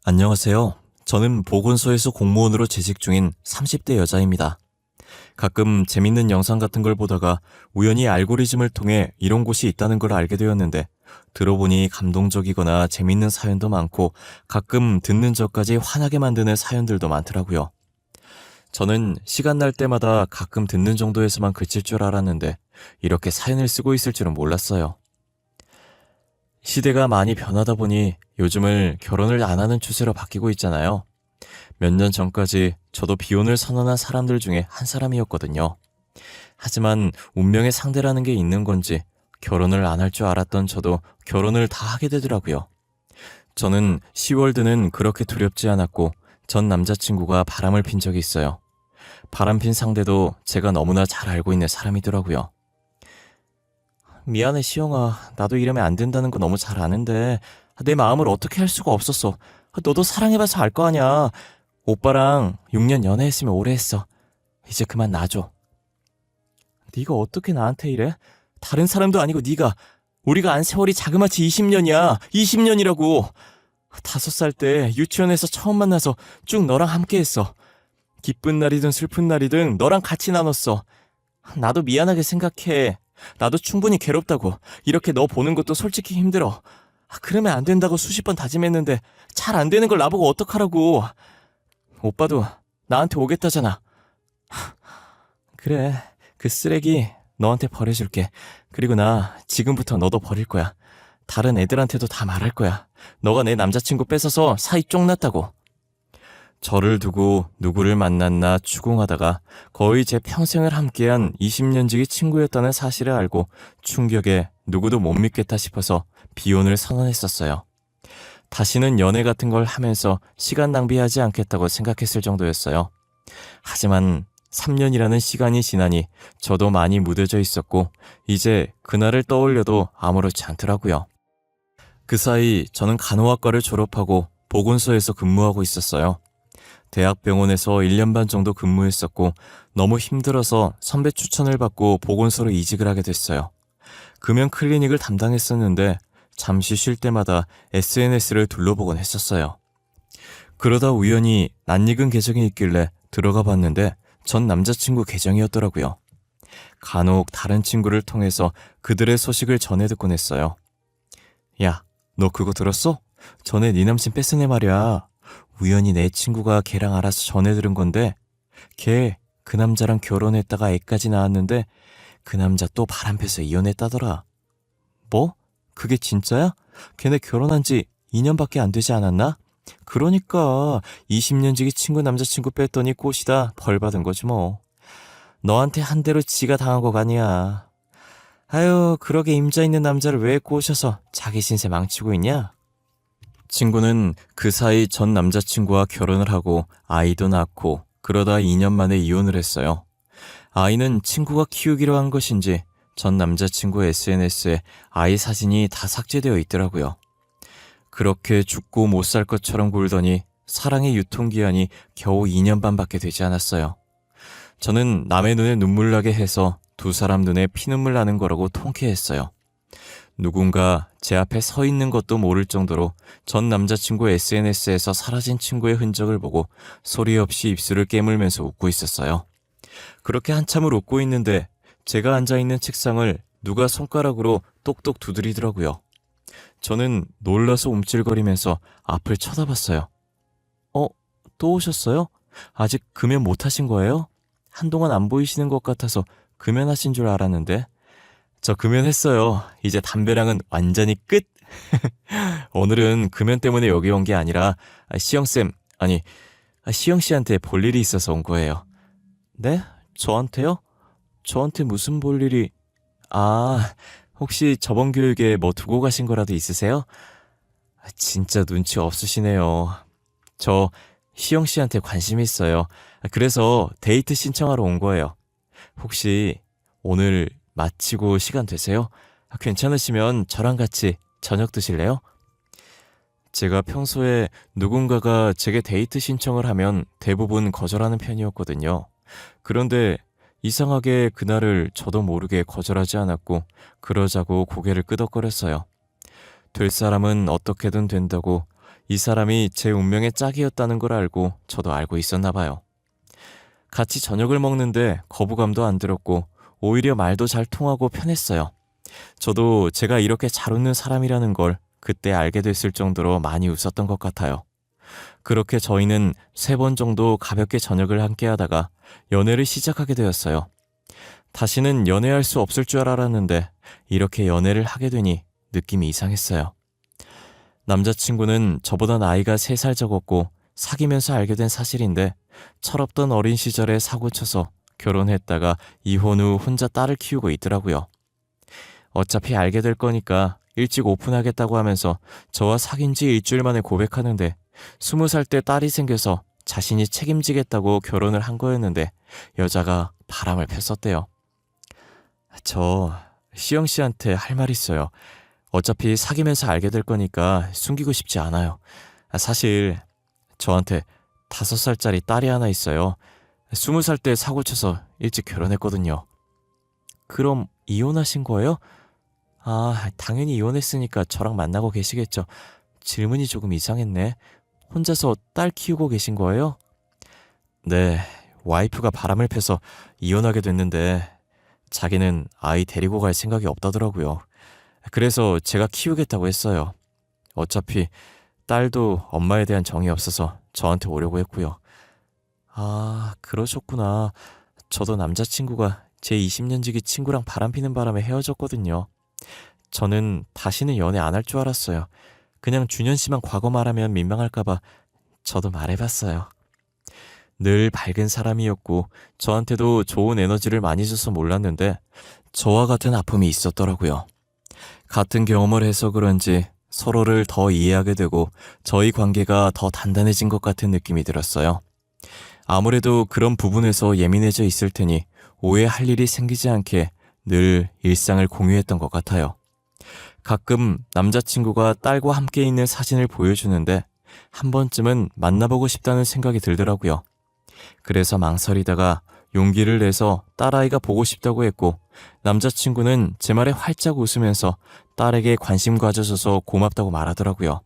안녕하세요. 저는 보건소에서 공무원으로 재직 중인 30대 여자입니다. 가끔 재밌는 영상 같은 걸 보다가 우연히 알고리즘을 통해 이런 곳이 있다는 걸 알게 되었는데 들어보니 감동적이거나 재밌는 사연도 많고 가끔 듣는 저까지 화나게 만드는 사연들도 많더라고요. 저는 시간 날 때마다 가끔 듣는 정도에서만 그칠 줄 알았는데 이렇게 사연을 쓰고 있을 줄은 몰랐어요. 시대가 많이 변하다 보니 요즘을 결혼을 안 하는 추세로 바뀌고 있잖아요. 몇 년 전까지 저도 비혼을 선언한 사람들 중에 한 사람이었거든요. 하지만 운명의 상대라는 게 있는 건지 결혼을 안 할 줄 알았던 저도 결혼을 다 하게 되더라고요. 저는 10월드는 그렇게 두렵지 않았고 전 남자친구가 바람을 핀 적이 있어요. 바람핀 상대도 제가 너무나 잘 알고 있는 사람이더라고요. 미안해 시영아, 나도 이러면 안 된다는 거 너무 잘 아는데 내 마음을 어떻게 할 수가 없었어. 너도 사랑해봐서 알 거 아냐. 오빠랑 6년 연애했으면 오래 했어. 이제 그만 놔줘. 네가 어떻게 나한테 이래? 다른 사람도 아니고 네가. 우리가 안 세월이 자그마치 20년이야. 20년이라고. 5살 때 유치원에서 처음 만나서 쭉 너랑 함께 했어. 기쁜 날이든 슬픈 날이든 너랑 같이 나눴어. 나도 미안하게 생각해. 나도 충분히 괴롭다고. 이렇게 너 보는 것도 솔직히 힘들어. 그러면 안 된다고 수십 번 다짐했는데 잘 안 되는 걸 나보고 어떡하라고. 오빠도 나한테 오겠다잖아. 그래, 그 쓰레기 너한테 버려줄게. 그리고 나 지금부터 너도 버릴 거야. 다른 애들한테도 다 말할 거야. 너가 내 남자친구 뺏어서 사이 쫑났다고. 저를 두고 누구를 만났나 추궁하다가 거의 제 평생을 함께한 20년 지기 친구였다는 사실을 알고 충격에 누구도 못 믿겠다 싶어서 비혼을 선언했었어요. 다시는 연애 같은 걸 하면서 시간 낭비하지 않겠다고 생각했을 정도였어요. 하지만 3년이라는 시간이 지나니 저도 많이 무뎌져 있었고 이제 그날을 떠올려도 아무렇지 않더라고요. 그 사이 저는 간호학과를 졸업하고 보건소에서 근무하고 있었어요. 대학병원에서 1년 반 정도 근무했었고 너무 힘들어서 선배 추천을 받고 보건소로 이직을 하게 됐어요. 금연 클리닉을 담당했었는데 잠시 쉴 때마다 SNS를 둘러보곤 했었어요. 그러다 우연히 낯익은 계정이 있길래 들어가 봤는데 전 남자친구 계정이었더라고요. 간혹 다른 친구를 통해서 그들의 소식을 전해 듣곤 했어요. 야, 너 그거 들었어? 전에 네 남친 뺏은 애 말이야. 우연히 내 친구가 걔랑 알아서 전해 들은 건데 걔 그 남자랑 결혼했다가 애까지 낳았는데 그 남자 또 바람 펴서 이혼했다더라. 뭐? 그게 진짜야? 걔네 결혼한 지 2년밖에 안 되지 않았나? 그러니까 20년 지기 친구 남자친구 뺐더니 꽃이다 벌 받은 거지 뭐. 너한테 한 대로 지가 당한 거 아니야. 아유, 그러게 임자 있는 남자를 왜 꼬셔서 자기 신세 망치고 있냐? 친구는 그 사이 전 남자친구와 결혼을 하고 아이도 낳고 그러다 2년 만에 이혼을 했어요. 아이는 친구가 키우기로 한 것인지 전 남자친구 SNS에 아이 사진이 다 삭제되어 있더라고요. 그렇게 죽고 못 살 것처럼 굴더니 사랑의 유통기한이 겨우 2년 반밖에 되지 않았어요. 저는 남의 눈에 눈물 나게 해서 두 사람 눈에 피눈물 나는 거라고 통쾌했어요. 누군가 제 앞에 서 있는 것도 모를 정도로 전 남자친구 SNS에서 사라진 친구의 흔적을 보고 소리 없이 입술을 깨물면서 웃고 있었어요. 그렇게 한참을 웃고 있는데 제가 앉아있는 책상을 누가 손가락으로 똑똑 두드리더라고요. 저는 놀라서 움찔거리면서 앞을 쳐다봤어요. 또 오셨어요? 아직 금연 못 하신 거예요? 한동안 안 보이시는 것 같아서 금연하신 줄 알았는데. 저 금연했어요. 이제 담배량은 완전히 끝! 오늘은 금연 때문에 여기 온 게 아니라 시영쌤, 아니 시영씨한테 볼 일이 있어서 온 거예요. 네? 저한테요? 저한테 무슨 볼 일이... 혹시 저번 교육에 뭐 두고 가신 거라도 있으세요? 진짜 눈치 없으시네요. 저 시영씨한테 관심 있어요. 그래서 데이트 신청하러 온 거예요. 혹시 오늘 마치고 시간 되세요? 괜찮으시면 저랑 같이 저녁 드실래요? 제가 평소에 누군가가 제게 데이트 신청을 하면 대부분 거절하는 편이었거든요. 그런데 이상하게 그날을 저도 모르게 거절하지 않았고 그러자고 고개를 끄덕거렸어요. 될 사람은 어떻게든 된다고 이 사람이 제 운명의 짝이었다는 걸 알고 저도 알고 있었나 봐요. 같이 저녁을 먹는데 거부감도 안 들었고 오히려 말도 잘 통하고 편했어요. 저도 제가 이렇게 잘 웃는 사람이라는 걸 그때 알게 됐을 정도로 많이 웃었던 것 같아요. 그렇게 저희는 3번 정도 가볍게 저녁을 함께 하다가 연애를 시작하게 되었어요. 다시는 연애할 수 없을 줄 알았는데 이렇게 연애를 하게 되니 느낌이 이상했어요. 남자친구는 저보다 나이가 3살 적었고 사귀면서 알게 된 사실인데 철없던 어린 시절에 사고쳐서 결혼했다가 이혼 후 혼자 딸을 키우고 있더라고요. 어차피 알게 될 거니까 일찍 오픈하겠다고 하면서 저와 사귄 지 일주일 만에 고백하는데 20살 때 딸이 생겨서 자신이 책임지겠다고 결혼을 한 거였는데 여자가 바람을 폈었대요. 저 시영 씨한테 할 말 있어요. 어차피 사귀면서 알게 될 거니까 숨기고 싶지 않아요. 사실 저한테 5살짜리 딸이 하나 있어요. 20살 때 사고 쳐서 일찍 결혼했거든요. 그럼 이혼하신 거예요? 당연히 이혼했으니까 저랑 만나고 계시겠죠. 질문이 조금 이상했네. 혼자서 딸 키우고 계신 거예요? 네, 와이프가 바람을 펴서 이혼하게 됐는데 자기는 아이 데리고 갈 생각이 없다더라고요. 그래서 제가 키우겠다고 했어요. 어차피 딸도 엄마에 대한 정이 없어서 저한테 오려고 했고요. 그러셨구나. 저도 남자친구가 제 20년지기 친구랑 바람피는 바람에 헤어졌거든요. 저는 다시는 연애 안 할 줄 알았어요. 그냥 준현 씨만 과거 말하면 민망할까봐 저도 말해봤어요. 늘 밝은 사람이었고 저한테도 좋은 에너지를 많이 줘서 몰랐는데 저와 같은 아픔이 있었더라고요. 같은 경험을 해서 그런지 서로를 더 이해하게 되고 저희 관계가 더 단단해진 것 같은 느낌이 들었어요. 아무래도 그런 부분에서 예민해져 있을 테니 오해할 일이 생기지 않게 늘 일상을 공유했던 것 같아요. 가끔 남자친구가 딸과 함께 있는 사진을 보여주는데 한 번쯤은 만나보고 싶다는 생각이 들더라고요. 그래서 망설이다가 용기를 내서 딸아이가 보고 싶다고 했고 남자친구는 제 말에 활짝 웃으면서 딸에게 관심 가져줘서 고맙다고 말하더라고요.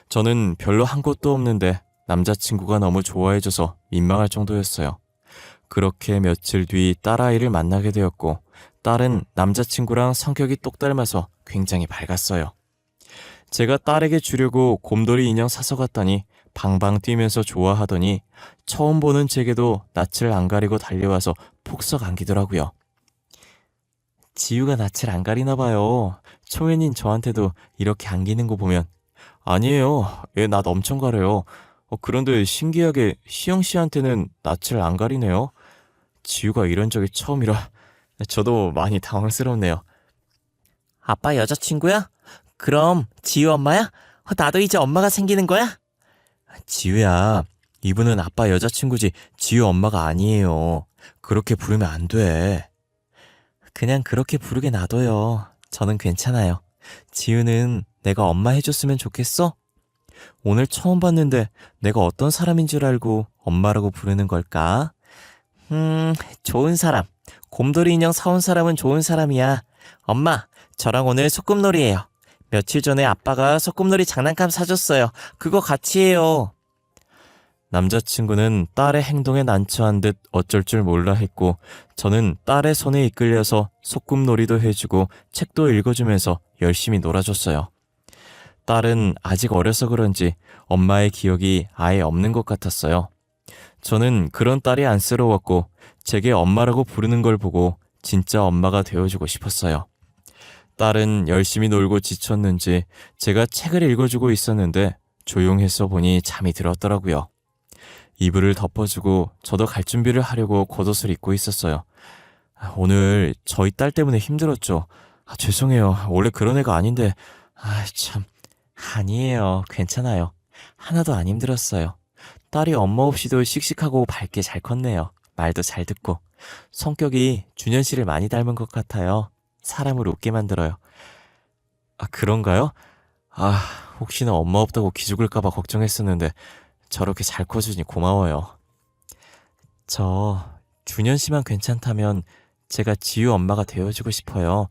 저는 별로 한 것도 없는데 남자친구가 너무 좋아해줘서 민망할 정도였어요. 그렇게 며칠 뒤 딸아이를 만나게 되었고 딸은 남자친구랑 성격이 똑 닮아서 굉장히 밝았어요. 제가 딸에게 주려고 곰돌이 인형 사서 갔더니 방방 뛰면서 좋아하더니 처음 보는 제게도 낯을 안 가리고 달려와서 폭삭 안기더라고요. 지유가 낯을 안 가리나 봐요. 초연인 저한테도 이렇게 안기는 거 보면 아니에요. 얘 낯 엄청 가려요. 그런데 신기하게 시영 씨한테는 낯을 안 가리네요. 지유가 이런 적이 처음이라 저도 많이 당황스럽네요. 아빠 여자친구야? 그럼 지유 엄마야? 나도 이제 엄마가 생기는 거야? 지유야, 이분은 아빠 여자친구지 지유 엄마가 아니에요. 그렇게 부르면 안 돼. 그냥 그렇게 부르게 놔둬요. 저는 괜찮아요. 지유는 내가 엄마 해줬으면 좋겠어? 오늘 처음 봤는데 내가 어떤 사람인 줄 알고 엄마라고 부르는 걸까? 좋은 사람. 곰돌이 인형 사온 사람은 좋은 사람이야. 엄마, 저랑 오늘 소꿉놀이에요. 며칠 전에 아빠가 소꿉놀이 장난감 사줬어요. 그거 같이 해요. 남자친구는 딸의 행동에 난처한 듯 어쩔 줄 몰라 했고 저는 딸의 손에 이끌려서 소꿉놀이도 해주고 책도 읽어주면서 열심히 놀아줬어요. 딸은 아직 어려서 그런지 엄마의 기억이 아예 없는 것 같았어요. 저는 그런 딸이 안쓰러웠고 제게 엄마라고 부르는 걸 보고 진짜 엄마가 되어주고 싶었어요. 딸은 열심히 놀고 지쳤는지 제가 책을 읽어주고 있었는데 조용해서 보니 잠이 들었더라고요. 이불을 덮어주고 저도 갈 준비를 하려고 겉옷을 입고 있었어요. 오늘 저희 딸 때문에 힘들었죠. 죄송해요. 원래 그런 애가 아닌데. 참. 아니에요. 괜찮아요. 하나도 안 힘들었어요. 딸이 엄마 없이도 씩씩하고 밝게 잘 컸네요. 말도 잘 듣고. 성격이 준현 씨를 많이 닮은 것 같아요. 사람을 웃게 만들어요. 그런가요? 혹시나 엄마 없다고 기죽을까봐 걱정했었는데 저렇게 잘 커주니 고마워요. 저 준현 씨만 괜찮다면 제가 지유 엄마가 되어주고 싶어요.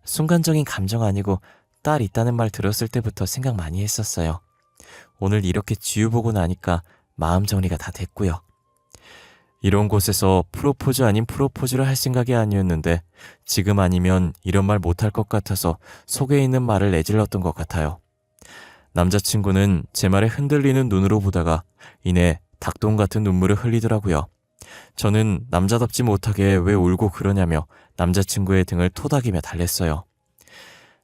순간적인 감정 아니고 딸 있다는 말 들었을 때부터 생각 많이 했었어요. 오늘 이렇게 지우보고 나니까 마음 정리가 다 됐고요. 이런 곳에서 프로포즈 아닌 프로포즈를 할 생각이 아니었는데 지금 아니면 이런 말 못할 것 같아서 속에 있는 말을 내질렀던 것 같아요. 남자친구는 제 말에 흔들리는 눈으로 보다가 이내 닭똥 같은 눈물을 흘리더라고요. 저는 남자답지 못하게 왜 울고 그러냐며 남자친구의 등을 토닥이며 달랬어요.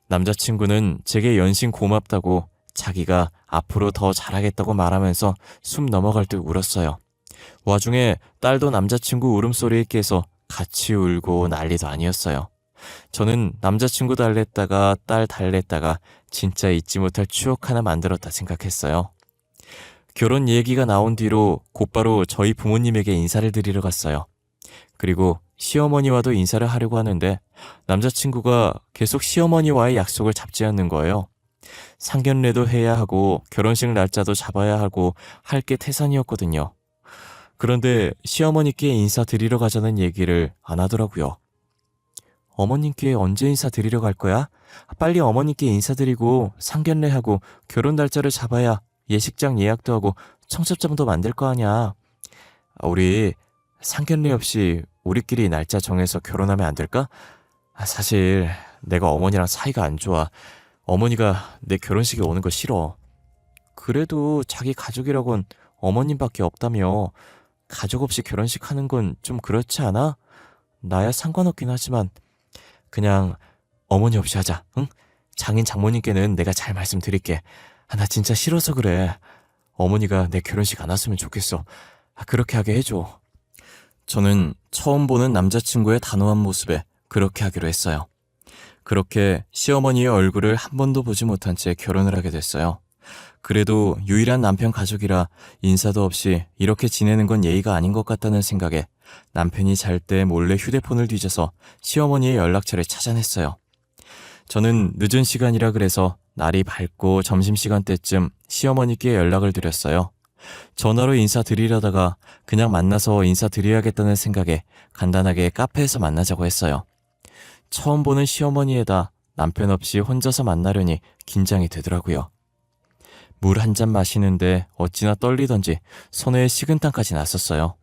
남자친구는 제게 연신 고맙다고 자기가 앞으로 더 잘하겠다고 말하면서 숨 넘어갈 듯 울었어요. 와중에 딸도 남자친구 울음소리에 깨서 같이 울고 난리도 아니었어요. 저는 남자친구 달랬다가 딸 달랬다가 진짜 잊지 못할 추억 하나 만들었다 생각했어요. 결혼 얘기가 나온 뒤로 곧바로 저희 부모님에게 인사를 드리러 갔어요. 그리고 시어머니와도 인사를 하려고 하는데 남자친구가 계속 시어머니와의 약속을 잡지 않는 거예요. 상견례도 해야 하고 결혼식 날짜도 잡아야 하고 할 게 태산이었거든요. 그런데 시어머니께 인사드리러 가자는 얘기를 안 하더라고요. 어머님께 언제 인사드리러 갈 거야? 빨리 어머님께 인사드리고 상견례하고 결혼 날짜를 잡아야 예식장 예약도 하고 청첩장도 만들 거 아냐. 우리 상견례 없이 우리끼리 날짜 정해서 결혼하면 안 될까? 사실 내가 어머니랑 사이가 안 좋아. 어머니가 내 결혼식에 오는 거 싫어. 그래도 자기 가족이라곤 어머님밖에 없다며. 가족 없이 결혼식 하는 건 좀 그렇지 않아? 나야 상관없긴 하지만 그냥 어머니 없이 하자, 응? 장인 장모님께는 내가 잘 말씀드릴게. 나 진짜 싫어서 그래. 어머니가 내 결혼식 안 왔으면 좋겠어. 그렇게 하게 해줘. 저는 처음 보는 남자친구의 단호한 모습에 그렇게 하기로 했어요. 그렇게 시어머니의 얼굴을 한 번도 보지 못한 채 결혼을 하게 됐어요. 그래도 유일한 남편 가족이라 인사도 없이 이렇게 지내는 건 예의가 아닌 것 같다는 생각에 남편이 잘 때 몰래 휴대폰을 뒤져서 시어머니의 연락처를 찾아냈어요. 저는 늦은 시간이라 그래서 날이 밝고 점심시간 때쯤 시어머니께 연락을 드렸어요. 전화로 인사드리려다가 그냥 만나서 인사드려야겠다는 생각에 간단하게 카페에서 만나자고 했어요. 처음 보는 시어머니에다 남편 없이 혼자서 만나려니 긴장이 되더라고요. 물 한 잔 마시는데 어찌나 떨리던지 손에 식은땀까지 났었어요.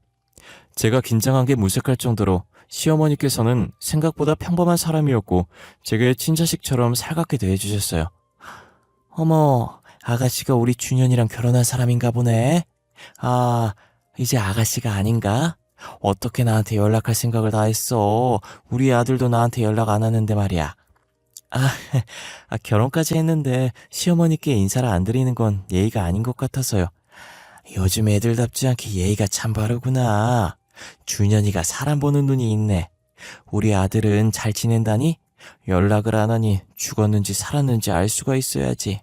제가 긴장한 게 무색할 정도로 시어머니께서는 생각보다 평범한 사람이었고 제게 친자식처럼 살갑게 대해주셨어요. 어머, 아가씨가 우리 준현이랑 결혼한 사람인가 보네. 아, 이제 아가씨가 아닌가? 어떻게 나한테 연락할 생각을 다 했어. 우리 아들도 나한테 연락 안 하는데 말이야. 결혼까지 했는데 시어머니께 인사를 안 드리는 건 예의가 아닌 것 같아서요. 요즘 애들답지 않게 예의가 참 바르구나. 준현이가 사람 보는 눈이 있네. 우리 아들은 잘 지낸다니? 연락을 안 하니 죽었는지 살았는지 알 수가 있어야지.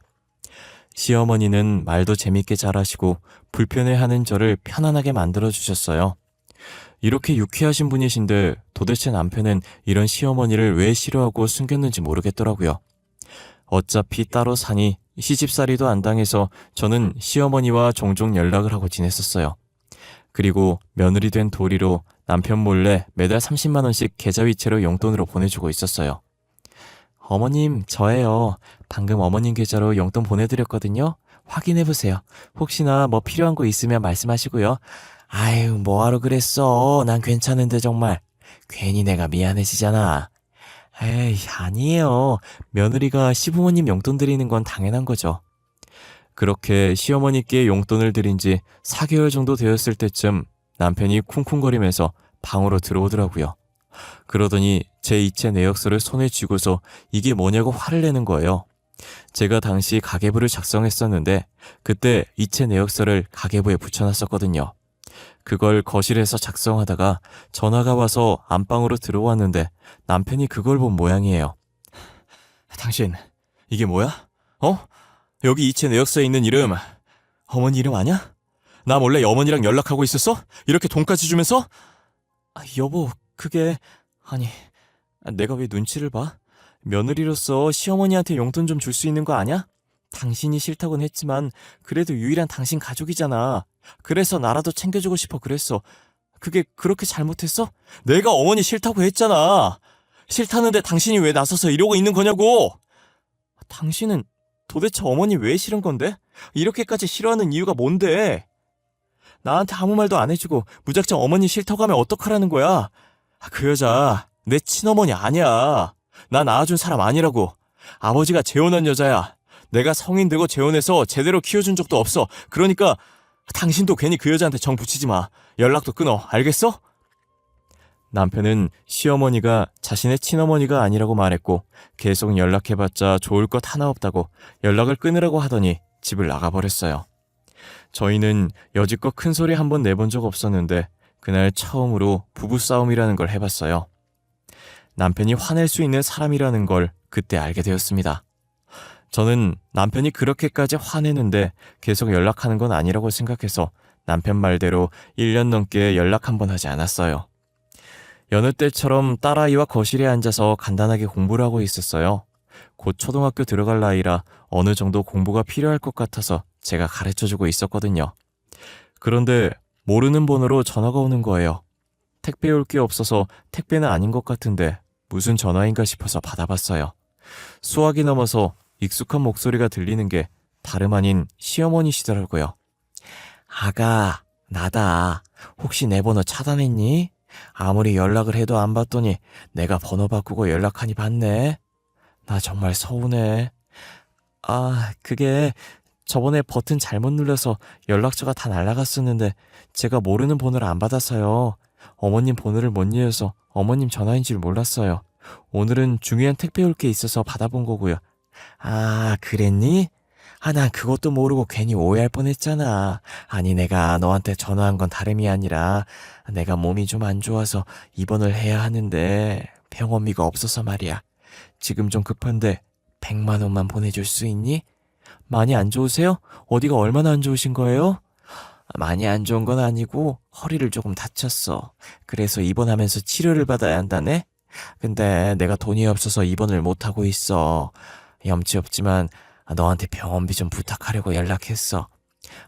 시어머니는 말도 재밌게 잘하시고 불편해하는 저를 편안하게 만들어주셨어요. 이렇게 유쾌하신 분이신데 도대체 남편은 이런 시어머니를 왜 싫어하고 숨겼는지 모르겠더라고요. 어차피 따로 사니 시집살이도 안 당해서 저는 시어머니와 종종 연락을 하고 지냈었어요. 그리고 며느리 된 도리로 남편 몰래 매달 30만 원씩 계좌이체로 용돈으로 보내주고 있었어요. 어머님, 저예요. 방금 어머님 계좌로 용돈 보내드렸거든요. 확인해보세요. 혹시나 뭐 필요한 거 있으면 말씀하시고요. 아유, 뭐하러 그랬어. 난 괜찮은데 정말. 괜히 내가 미안해지잖아. 에이, 아니에요. 며느리가 시부모님 용돈 드리는 건 당연한 거죠. 그렇게 시어머니께 용돈을 드린 지 4개월 정도 되었을 때쯤 남편이 쿵쿵거리면서 방으로 들어오더라고요. 그러더니 제 이체 내역서를 손에 쥐고서 이게 뭐냐고 화를 내는 거예요. 제가 당시 가계부를 작성했었는데 그때 이체 내역서를 가계부에 붙여놨었거든요. 그걸 거실에서 작성하다가 전화가 와서 안방으로 들어왔는데 남편이 그걸 본 모양이에요. 당신, 이게 뭐야? 여기 이체 내역서에 있는 이름, 어머니 이름 아냐? 나 몰래 어머니랑 연락하고 있었어? 이렇게 돈까지 주면서? 여보, 그게... 아니, 내가 왜 눈치를 봐? 며느리로서 시어머니한테 용돈 좀 줄 수 있는 거 아냐? 당신이 싫다곤 했지만 그래도 유일한 당신 가족이잖아. 그래서 나라도 챙겨주고 싶어 그랬어. 그게 그렇게 잘못했어? 내가 어머니 싫다고 했잖아. 싫다는데 당신이 왜 나서서 이러고 있는 거냐고. 당신은 도대체 어머니 왜 싫은 건데? 이렇게까지 싫어하는 이유가 뭔데? 나한테 아무 말도 안 해주고 무작정 어머니 싫다고 하면 어떡하라는 거야? 그 여자 내 친어머니 아니야. 나 낳아준 사람 아니라고. 아버지가 재혼한 여자야. 내가 성인 되고 재혼해서 제대로 키워준 적도 없어. 그러니까 당신도 괜히 그 여자한테 정 붙이지 마. 연락도 끊어. 알겠어? 남편은 시어머니가 자신의 친어머니가 아니라고 말했고 계속 연락해봤자 좋을 것 하나 없다고 연락을 끊으라고 하더니 집을 나가버렸어요. 저희는 여지껏 큰 소리 한 번 내본 적 없었는데 그날 처음으로 부부싸움이라는 걸 해봤어요. 남편이 화낼 수 있는 사람이라는 걸 그때 알게 되었습니다. 저는 남편이 그렇게까지 화내는데 계속 연락하는 건 아니라고 생각해서 남편 말대로 1년 넘게 연락 한 번 하지 않았어요. 여느 때처럼 딸아이와 거실에 앉아서 간단하게 공부를 하고 있었어요. 곧 초등학교 들어갈 나이라 어느 정도 공부가 필요할 것 같아서 제가 가르쳐주고 있었거든요. 그런데 모르는 번호로 전화가 오는 거예요. 택배 올 게 없어서 택배는 아닌 것 같은데 무슨 전화인가 싶어서 받아봤어요. 수화기 넘어서 익숙한 목소리가 들리는 게 다름 아닌 시어머니시더라고요. 아가, 나다. 혹시 내 번호 차단했니? 아무리 연락을 해도 안 받더니 내가 번호 바꾸고 연락하니 받네. 나 정말 서운해. 그게 저번에 버튼 잘못 눌러서 연락처가 다 날아갔었는데 제가 모르는 번호를 안 받아서요. 어머님 번호를 못 이어서 어머님 전화인 줄 몰랐어요. 오늘은 중요한 택배 올 게 있어서 받아본 거고요. 그랬니? 난 그것도 모르고 괜히 오해할 뻔했잖아. 아니, 내가 너한테 전화한 건 다름이 아니라 내가 몸이 좀 안 좋아서 입원을 해야 하는데 병원비가 없어서 말이야. 지금 좀 급한데 100만 원만 보내줄 수 있니? 많이 안 좋으세요? 어디가 얼마나 안 좋으신 거예요? 많이 안 좋은 건 아니고 허리를 조금 다쳤어. 그래서 입원하면서 치료를 받아야 한다네? 근데 내가 돈이 없어서 입원을 못하고 있어. 염치 없지만 너한테 병원비 좀 부탁하려고 연락했어.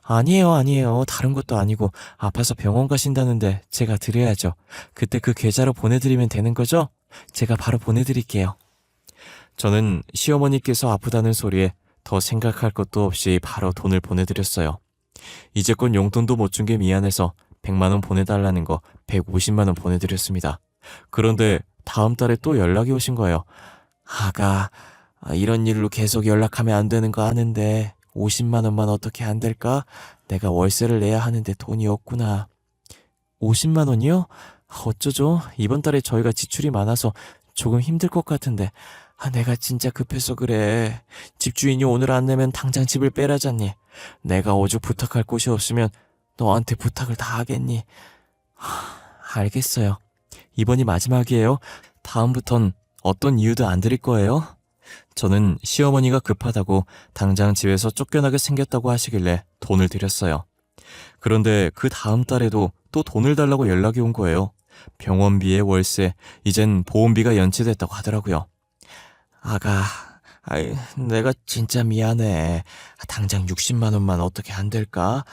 아니에요. 다른 것도 아니고 아파서 병원 가신다는데 제가 드려야죠. 그때 그 계좌로 보내드리면 되는 거죠? 제가 바로 보내드릴게요. 저는 시어머니께서 아프다는 소리에 더 생각할 것도 없이 바로 돈을 보내드렸어요. 이제껏 용돈도 못 준 게 미안해서 100만 원 보내달라는 거 150만 원 보내드렸습니다. 그런데 다음 달에 또 연락이 오신 거예요. 아가, 이런 일로 계속 연락하면 안 되는 거 아는데 50만 원만 어떻게 안 될까? 내가 월세를 내야 하는데 돈이 없구나. 50만 원이요? 어쩌죠? 이번 달에 저희가 지출이 많아서 조금 힘들 것 같은데 내가 진짜 급해서 그래. 집주인이 오늘 안 내면 당장 집을 빼라잖니. 내가 오죽 부탁할 곳이 없으면 너한테 부탁을 다 하겠니? 알겠어요. 이번이 마지막이에요. 다음부턴 어떤 이유도 안 드릴 거예요. 저는 시어머니가 급하다고 당장 집에서 쫓겨나게 생겼다고 하시길래 돈을 드렸어요. 그런데 그 다음 달에도 또 돈을 달라고 연락이 온 거예요. 병원비에 월세, 이젠 보험비가 연체됐다고 하더라고요. 아가, 내가 진짜 미안해. 당장 60만 원만 어떻게 안 될까?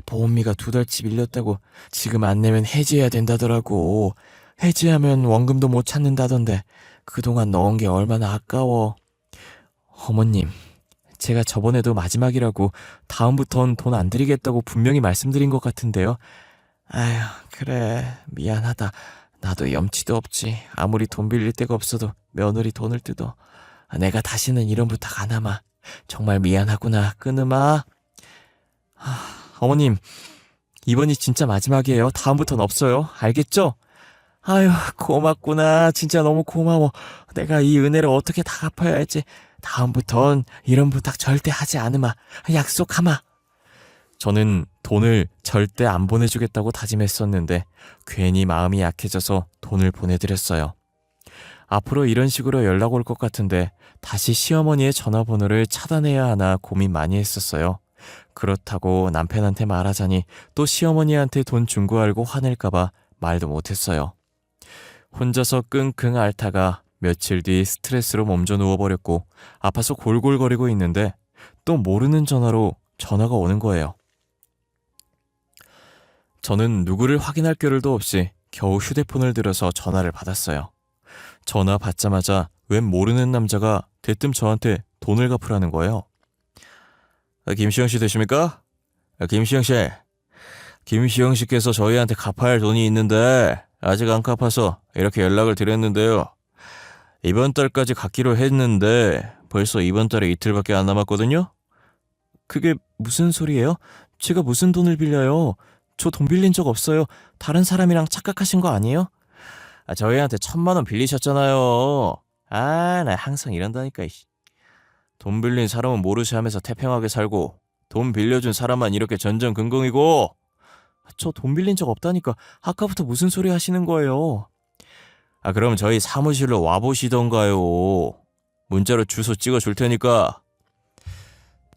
보험비가 2달치 밀렸다고 지금 안 내면 해지해야 된다더라고. 해지하면 원금도 못 찾는다던데 그동안 넣은 게 얼마나 아까워. 어머님, 제가 저번에도 마지막이라고 다음부턴 돈 안 드리겠다고 분명히 말씀드린 것 같은데요. 그래, 미안하다. 나도 염치도 없지. 아무리 돈 빌릴 데가 없어도 며느리 돈을 뜯어. 내가 다시는 이런 부탁 안 하마. 정말 미안하구나. 끊으마. 어머님, 이번이 진짜 마지막이에요. 다음부턴 없어요. 알겠죠? 고맙구나. 진짜 너무 고마워. 내가 이 은혜를 어떻게 다 갚아야 할지. 다음부턴 이런 부탁 절대 하지 않으마. 약속하마. 저는 돈을 절대 안 보내주겠다고 다짐했었는데 괜히 마음이 약해져서 돈을 보내드렸어요. 앞으로 이런 식으로 연락 올 것 같은데 다시 시어머니의 전화번호를 차단해야 하나 고민 많이 했었어요. 그렇다고 남편한테 말하자니 또 시어머니한테 돈 준 거 알고 화낼까봐 말도 못했어요. 혼자서 끙끙 앓다가 며칠 뒤 스트레스로 몸져 누워버렸고 아파서 골골거리고 있는데 또 모르는 전화로 전화가 오는 거예요. 저는 누구를 확인할 겨를도 없이 겨우 휴대폰을 들어서 전화를 받았어요. 전화 받자마자 웬 모르는 남자가 대뜸 저한테 돈을 갚으라는 거예요. 김시영 씨 되십니까? 김시영 씨. 김시영 씨께서 저희한테 갚아야 할 돈이 있는데 아직 안 갚아서 이렇게 연락을 드렸는데요. 이번 달까지 갚기로 했는데 벌써 이번 달에 이틀밖에 안 남았거든요? 그게 무슨 소리예요? 제가 무슨 돈을 빌려요? 저 돈 빌린 적 없어요. 다른 사람이랑 착각하신 거 아니에요? 저희한테 1,000만 원 빌리셨잖아요. 나 항상 이런다니까. 돈 빌린 사람은 모르시 하면서 태평하게 살고 돈 빌려준 사람만 이렇게 전전긍긍이고. 저 돈 빌린 적 없다니까. 아까부터 무슨 소리 하시는 거예요? 그럼 저희 사무실로 와보시던가요. 문자로 주소 찍어줄 테니까.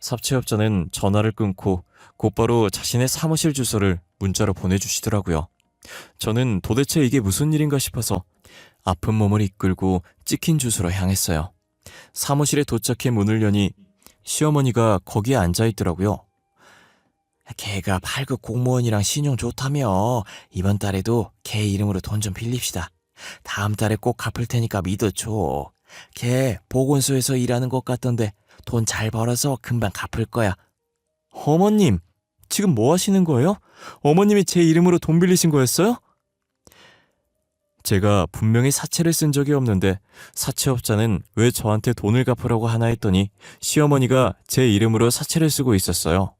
삽채업자는 전화를 끊고 곧바로 자신의 사무실 주소를 문자로 보내주시더라고요. 저는 도대체 이게 무슨 일인가 싶어서 아픈 몸을 이끌고 찍힌 주소로 향했어요. 사무실에 도착해 문을 여니 시어머니가 거기에 앉아있더라고요. 걔가 8급 공무원이랑 신용 좋다며 이번 달에도 걔 이름으로 돈 좀 빌립시다. 다음 달에 꼭 갚을 테니까 믿어줘. 걔 보건소에서 일하는 것 같던데 돈 잘 벌어서 금방 갚을 거야. 어머님, 지금 뭐 하시는 거예요? 어머님이 제 이름으로 돈 빌리신 거였어요? 제가 분명히 사채를 쓴 적이 없는데 사채업자는 왜 저한테 돈을 갚으라고 하나 했더니 시어머니가 제 이름으로 사채를 쓰고 있었어요.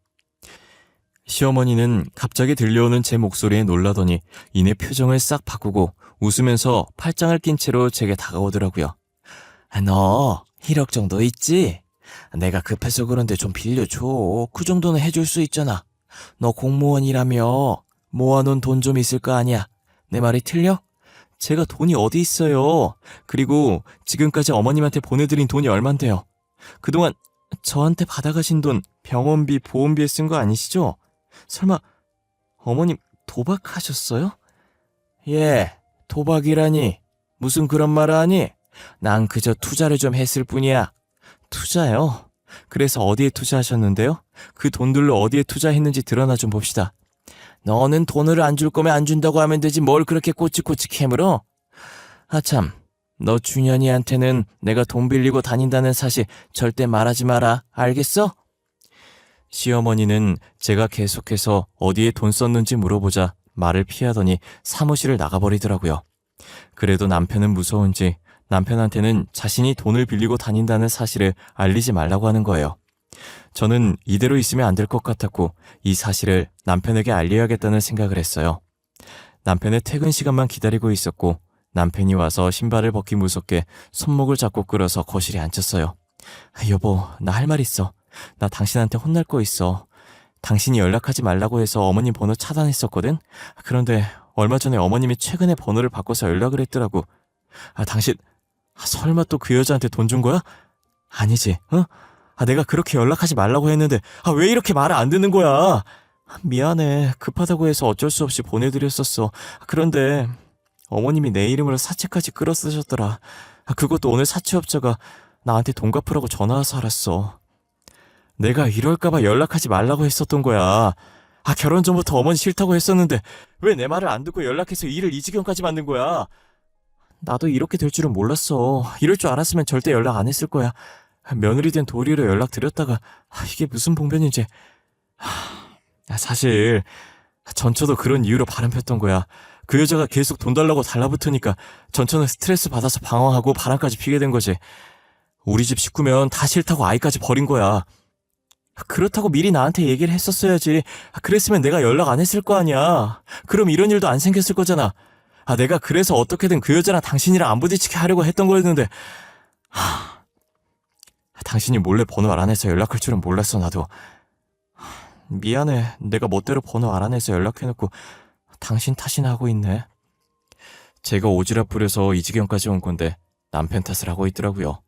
시어머니는 갑자기 들려오는 제 목소리에 놀라더니 이내 표정을 싹 바꾸고 웃으면서 팔짱을 낀 채로 제게 다가오더라고요. 너 1억 정도 있지? 내가 급해서 그런데 좀 빌려줘. 그 정도는 해줄 수 있잖아. 너 공무원이라며 모아놓은 돈 좀 있을 거 아니야. 내 말이 틀려? 제가 돈이 어디 있어요. 그리고 지금까지 어머님한테 보내드린 돈이 얼만데요. 그동안 저한테 받아가신 돈 병원비, 보험비에 쓴 거 아니시죠? 설마 어머님 도박하셨어요? 예, 도박이라니. 무슨 그런 말을 하니? 난 그저 투자를 좀 했을 뿐이야. 투자요? 그래서 어디에 투자하셨는데요? 그 돈들로 어디에 투자했는지 드러나 좀 봅시다. 너는 돈을 안 줄 거면 안 준다고 하면 되지 뭘 그렇게 꼬치꼬치 캐물어? 참, 너 준현이한테는 내가 돈 빌리고 다닌다는 사실 절대 말하지 마라. 알겠어? 시어머니는 제가 계속해서 어디에 돈 썼는지 물어보자 말을 피하더니 사무실을 나가버리더라고요. 그래도 남편은 무서운지 남편한테는 자신이 돈을 빌리고 다닌다는 사실을 알리지 말라고 하는 거예요. 저는 이대로 있으면 안 될 것 같았고 이 사실을 남편에게 알려야겠다는 생각을 했어요. 남편의 퇴근 시간만 기다리고 있었고 남편이 와서 신발을 벗기 무섭게 손목을 잡고 끌어서 거실에 앉혔어요. 여보, 나 할 말 있어. 나 당신한테 혼날 거 있어. 당신이 연락하지 말라고 해서 어머님 번호 차단했었거든? 그런데 얼마 전에 어머님이 최근에 번호를 바꿔서 연락을 했더라고. 당신 설마 또 그 여자한테 돈 준 거야? 아니지, 어? 내가 그렇게 연락하지 말라고 했는데 왜 이렇게 말을 안 듣는 거야? 미안해. 급하다고 해서 어쩔 수 없이 보내드렸었어. 그런데 어머님이 내 이름으로 사채까지 끌어 쓰셨더라. 그것도 오늘 사채업자가 나한테 돈 갚으라고 전화 와서 알았어. 내가 이럴까봐 연락하지 말라고 했었던 거야. 결혼 전부터 어머니 싫다고 했었는데 왜 내 말을 안 듣고 연락해서 일을 이 지경까지 만든 거야? 나도 이렇게 될 줄은 몰랐어. 이럴 줄 알았으면 절대 연락 안 했을 거야. 며느리 된 도리로 연락드렸다가 이게 무슨 봉변인지. 사실 전처도 그런 이유로 바람 폈던 거야. 그 여자가 계속 돈 달라고 달라붙으니까 전처는 스트레스 받아서 방황하고 바람까지 피게 된 거지. 우리 집 식구면 다 싫다고 아이까지 버린 거야. 그렇다고 미리 나한테 얘기를 했었어야지. 그랬으면 내가 연락 안 했을 거 아니야. 그럼 이런 일도 안 생겼을 거잖아. 내가 그래서 어떻게든 그 여자랑 당신이랑 안 부딪히게 하려고 했던 거였는데 당신이 몰래 번호 알아내서 연락할 줄은 몰랐어. 나도 미안해. 내가 멋대로 번호 알아내서 연락해놓고 당신 탓이나 하고 있네. 제가 오지랖 부려서 이 지경까지 온 건데 남편 탓을 하고 있더라고요.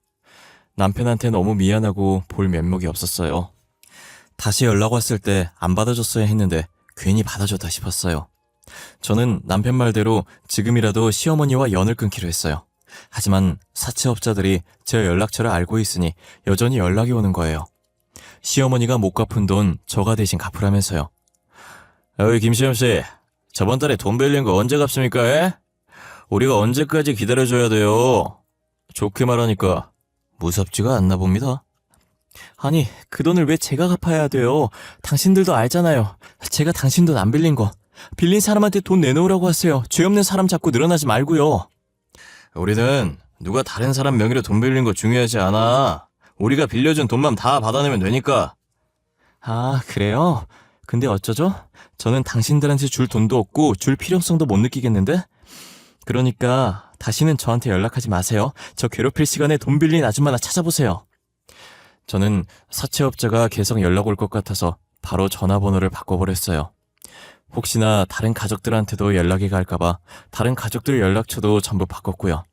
남편한테 너무 미안하고 볼 면목이 없었어요. 다시 연락 왔을 때 안 받아줬어야 했는데 괜히 받아줬다 싶었어요. 저는 남편 말대로 지금이라도 시어머니와 연을 끊기로 했어요. 하지만 사채업자들이 제 연락처를 알고 있으니 여전히 연락이 오는 거예요. 시어머니가 못 갚은 돈 저가 대신 갚으라면서요. 어이 김시영씨, 저번 달에 돈 빌린 거 언제 갚습니까? 에? 우리가 언제까지 기다려줘야 돼요? 좋게 말하니까 무섭지가 않나 봅니다. 아니, 그 돈을 왜 제가 갚아야 돼요? 당신들도 알잖아요. 제가 당신 돈 안 빌린 거. 빌린 사람한테 돈 내놓으라고 하세요. 죄 없는 사람 자꾸 늘어나지 말고요. 우리는 누가 다른 사람 명의로 돈 빌린 거 중요하지 않아. 우리가 빌려준 돈만 다 받아내면 되니까. 아, 그래요? 근데 어쩌죠? 저는 당신들한테 줄 돈도 없고 줄 필요성도 못 느끼겠는데? 그러니까 다시는 저한테 연락하지 마세요. 저 괴롭힐 시간에 돈 빌린 아줌마나 찾아보세요. 저는 사채업자가 계속 연락 올 것 같아서 바로 전화번호를 바꿔버렸어요. 혹시나 다른 가족들한테도 연락이 갈까봐 다른 가족들 연락처도 전부 바꿨고요.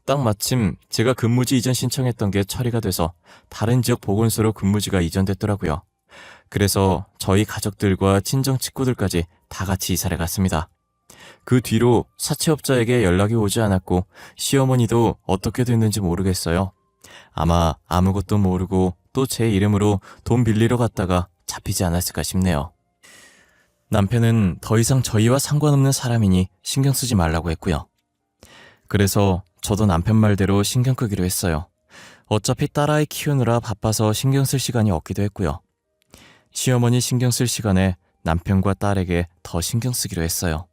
딱 마침 제가 근무지 이전 신청했던 게 처리가 돼서 다른 지역 보건소로 근무지가 이전됐더라고요. 그래서 저희 가족들과 친정 친구들까지 다 같이 이사를 갔습니다. 그 뒤로 사채업자에게 연락이 오지 않았고 시어머니도 어떻게 됐는지 모르겠어요. 아마 아무것도 모르고 또 제 이름으로 돈 빌리러 갔다가 잡히지 않았을까 싶네요. 남편은 더 이상 저희와 상관없는 사람이니 신경 쓰지 말라고 했고요. 그래서 저도 남편 말대로 신경 끄기로 했어요. 어차피 딸아이 키우느라 바빠서 신경 쓸 시간이 없기도 했고요. 시어머니 신경 쓸 시간에 남편과 딸에게 더 신경 쓰기로 했어요.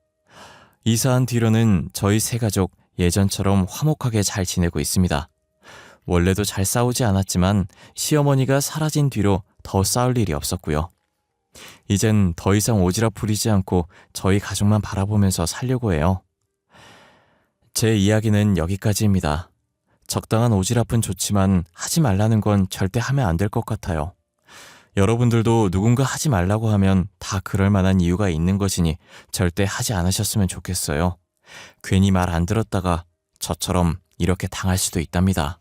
이사한 뒤로는 저희 세 가족 예전처럼 화목하게 잘 지내고 있습니다. 원래도 잘 싸우지 않았지만 시어머니가 사라진 뒤로 더 싸울 일이 없었고요. 이젠 더 이상 오지랖 부리지 않고 저희 가족만 바라보면서 살려고 해요. 제 이야기는 여기까지입니다. 적당한 오지랖은 좋지만 하지 말라는 건 절대 하면 안 될 것 같아요. 여러분들도 누군가 하지 말라고 하면 다 그럴 만한 이유가 있는 것이니 절대 하지 않으셨으면 좋겠어요. 괜히 말 안 들었다가 저처럼 이렇게 당할 수도 있답니다.